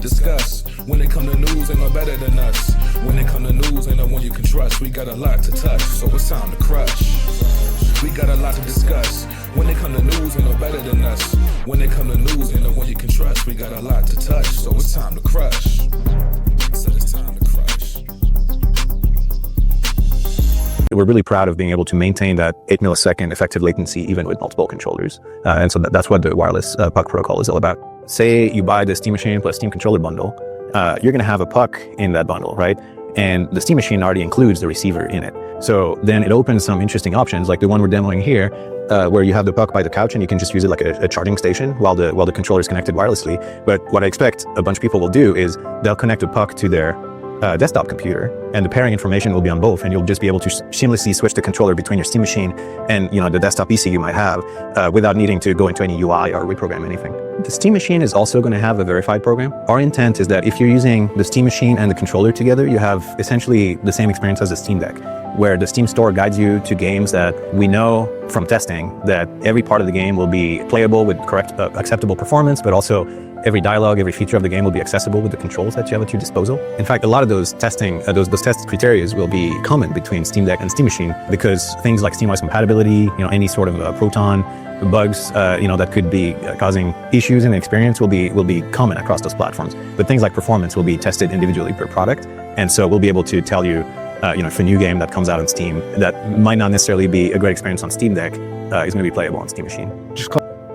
to discuss. When it come to news, ain't no better than us. When it come to news, ain't no one you can trust. We got a lot to touch, so it's time to crush. We got a lot to discuss. When it come to news, ain't no better than us. When it come to news, ain't no one you can trust. We got a lot to touch, so it's time to crush. So it's time to crush. We're really proud of being able to maintain that 8 millisecond effective latency even with multiple controllers. And so that's what the wireless puck protocol is all about. Say you buy the Steam Machine plus Steam Controller bundle, you're going to have a puck in that bundle, right? And the Steam Machine already includes the receiver in it. So then it opens some interesting options like the one we're demoing here, where you have the puck by the couch and you can just use it like a charging station while the controller is connected wirelessly. But what I expect a bunch of people will do is they'll connect the puck to their desktop computer, and the pairing information will be on both, and you'll just be able to seamlessly switch the controller between your Steam Machine and the desktop PC you might have without needing to go into any UI or reprogram anything. The Steam Machine is also going to have a verified program. Our intent is that if you're using the Steam Machine and the controller together, you have essentially the same experience as the Steam Deck, where the Steam Store guides you to games that we know from testing that every part of the game will be playable with correct, acceptable performance, but also every dialogue, every feature of the game will be accessible with the controls that you have at your disposal. In fact, a lot of those testing, those test criteria will be common between Steam Deck and Steam Machine, because things like SteamOS compatibility, any sort of Proton bugs, that could be causing issues in the experience will be common across those platforms. But things like performance will be tested individually per product, and so we'll be able to tell you, if a new game that comes out on Steam that might not necessarily be a great experience on Steam Deck is going to be playable on Steam Machine.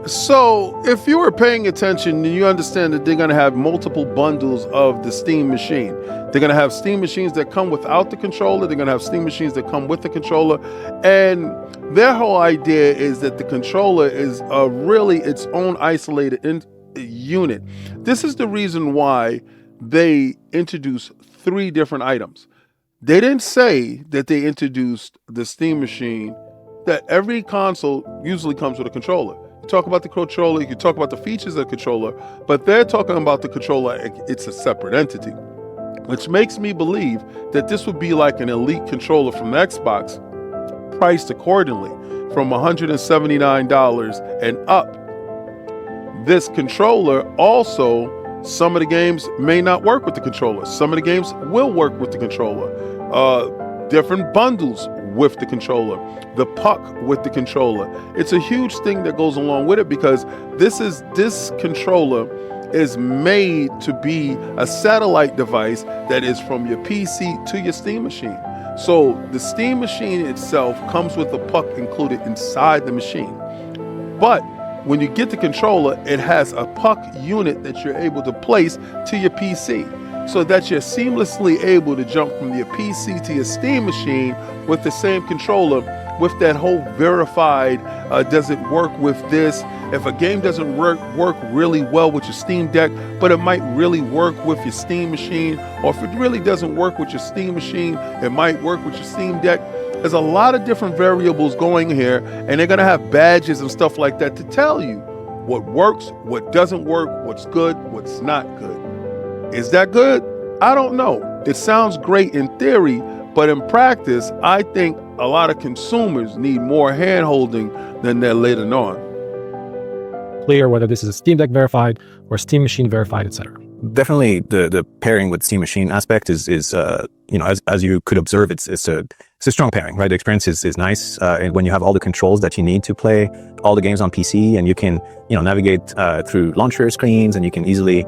So if you were paying attention, you understand that they're going to have multiple bundles of the Steam Machine. They're going to have Steam Machines that come without the controller. They're going to have Steam Machines that come with the controller. And their whole idea is that the controller is really its own isolated unit. This is the reason why they introduced 3 different items. They didn't say that they introduced the Steam Machine, that every console usually comes with a controller. You talk about the controller, you can talk about the features of the controller, but they're talking about the controller, it's a separate entity, which makes me believe that this would be like an elite controller from Xbox, priced accordingly, from $179 and up. This controller also, some of the games may not work with the controller. Some of the games will work with the controller. Different bundles with the controller, the puck with the controller. It's a huge thing that goes along with it, because this controller is made to be a satellite device that is from your PC to your Steam Machine. So the Steam Machine itself comes with a puck included inside the machine. But when you get the controller, it has a puck unit that you're able to place to your PC, so that you're seamlessly able to jump from your PC to your Steam Machine with the same controller, with that whole verified, does it work with this? If a game doesn't work really well with your Steam Deck, but it might really work with your Steam Machine, or if it really doesn't work with your Steam Machine, it might work with your Steam Deck. There's a lot of different variables going here, and they're gonna have badges and stuff like that to tell you what works, what doesn't work, what's good, what's not good. Is that good? I don't know. It sounds great in theory, but in practice, I think a lot of consumers need more hand-holding than they're letting on. Clear whether this is a Steam Deck verified or Steam Machine verified, etc. Definitely the pairing with Steam Machine aspect is as you could observe, it's a strong pairing, right? The experience is nice, and when you have all the controls that you need to play all the games on PC, and you can navigate through launcher screens, and you can easily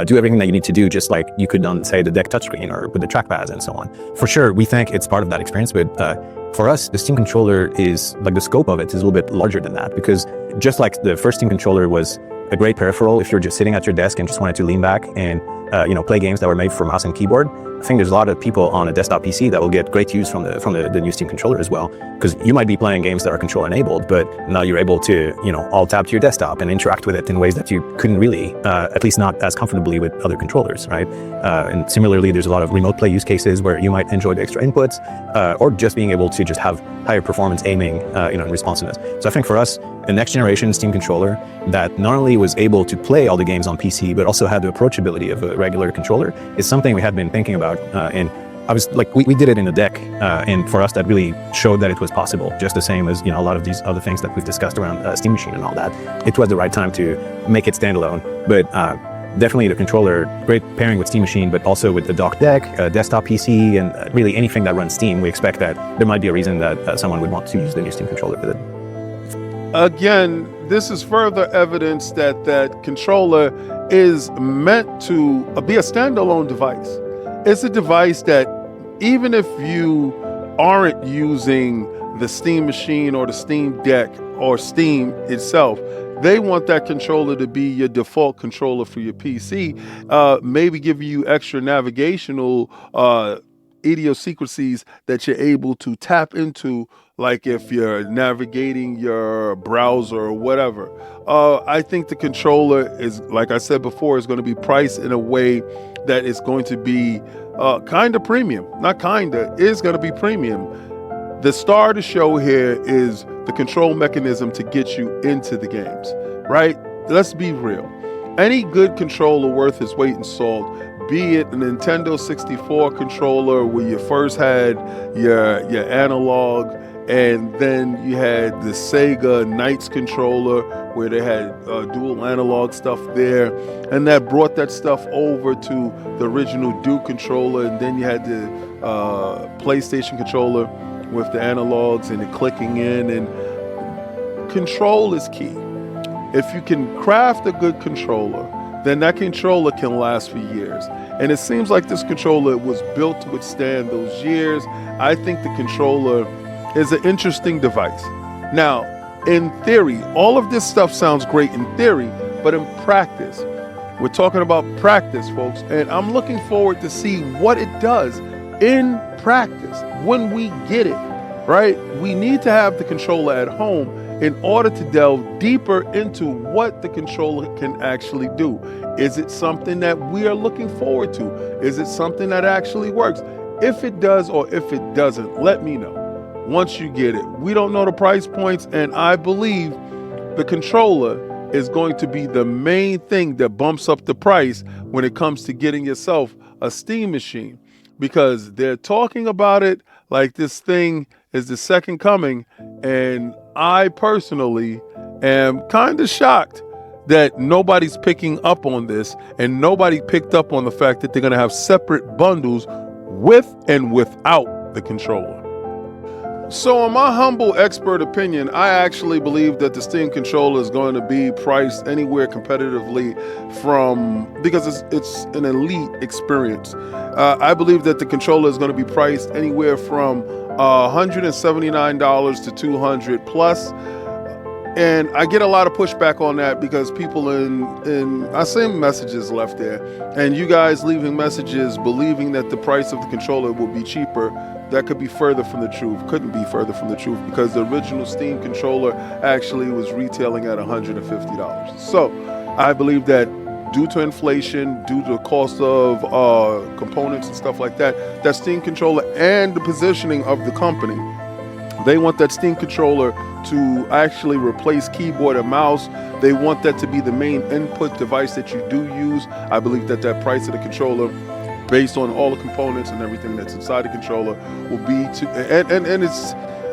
do everything that you need to do, just like you could on, say, the Deck touchscreen or with the trackpads and so on. For sure, we think it's part of that experience, but for us, the Steam controller is, like, the scope of it is a little bit larger than that, because just like the first Steam controller was a great peripheral if you're just sitting at your desk and just wanted to lean back and play games that were made for mouse and keyboard. I think there's a lot of people on a desktop PC that will get great use from the new Steam controller as well, because you might be playing games that are controller enabled, but now you're able to all tap to your desktop and interact with it in ways that you couldn't really, at least not as comfortably with other controllers, right? And similarly, there's a lot of remote play use cases where you might enjoy the extra inputs, or just being able to just have higher performance aiming, and responsiveness. So I think for us, a next generation Steam controller that not only was able to play all the games on PC, but also had the approachability of a regular controller is something we had been thinking about. And I was like, we did it in the Deck, and for us that really showed that it was possible, just the same as a lot of these other things that we've discussed around Steam Machine and all that. It was the right time to make it standalone. But definitely the controller, great pairing with Steam Machine, but also with the dock deck, desktop PC, and really anything that runs Steam. We expect that there might be a reason that someone would want to use the new Steam controller with it. Again, this is further evidence that that controller is meant to be a standalone device. It's a device that even if you aren't using the Steam Machine or the Steam Deck or Steam itself, they want that controller to be your default controller for your PC, maybe give you extra navigational idiosyncrasies that you're able to tap into, like if you're navigating your browser or whatever. I think the controller is, like I said before, is going to be priced in a way that is going to be kind of premium. Not kinda, is going to be premium. The star of the show here is the control mechanism to get you into the games, right? Let's be real. Any good controller worth its weight in salt, be it a Nintendo 64 controller where you first had your analog, and then you had the Sega Knights controller where they had dual analog stuff there, and that brought that stuff over to the original Duke controller, and then you had the PlayStation controller with the analogs and the clicking in, and control is key. If you can craft a good controller, then that controller can last for years. And it seems like this controller was built to withstand those years. I think the controller is an interesting device. Now, in theory, all of this stuff sounds great in theory, but in practice, we're talking about practice, folks, and I'm looking forward to see what it does in practice when we get it, right? We need to have the controller at home in order to delve deeper into what the controller can actually do. Is it something that we are looking forward to? Is it something that actually works? If it does or if it doesn't, let me know once you get it. We don't know the price points, and I believe the controller is going to be the main thing that bumps up the price when it comes to getting yourself a Steam machine, because they're talking about it like this thing is the second coming, and I personally am kind of shocked that nobody's picking up on this, and nobody picked up on the fact that they're going to have separate bundles with and without the controller. So in my humble expert opinion, I actually believe that the Steam controller is going to be priced anywhere competitively because it's an elite experience. I believe that the controller is going to be priced anywhere from $179 to $200 plus. And I get a lot of pushback on that because people I see messages left there, and you guys leaving messages believing that the price of the controller will be cheaper. That could be further from the truth. Couldn't be further from the truth, because the original Steam controller actually was retailing at $150. So I believe that due to inflation, due to the cost of components and stuff like that, that Steam controller and the positioning of the company, they want that Steam controller to actually replace keyboard and mouse. They want that to be the main input device that you do use. I believe that that price of the controller, based on all the components and everything that's inside the controller, will be and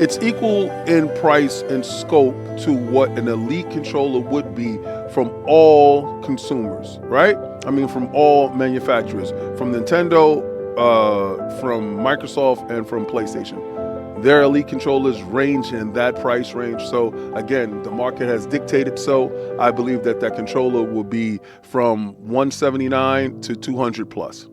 it's equal in price and scope to what an elite controller would be from all consumers, right? I mean, from all manufacturers, from Nintendo, from Microsoft, and from PlayStation. Their elite controllers range in that price range. So again, the market has dictated so. I believe that that controller will be from $179 to $200 plus.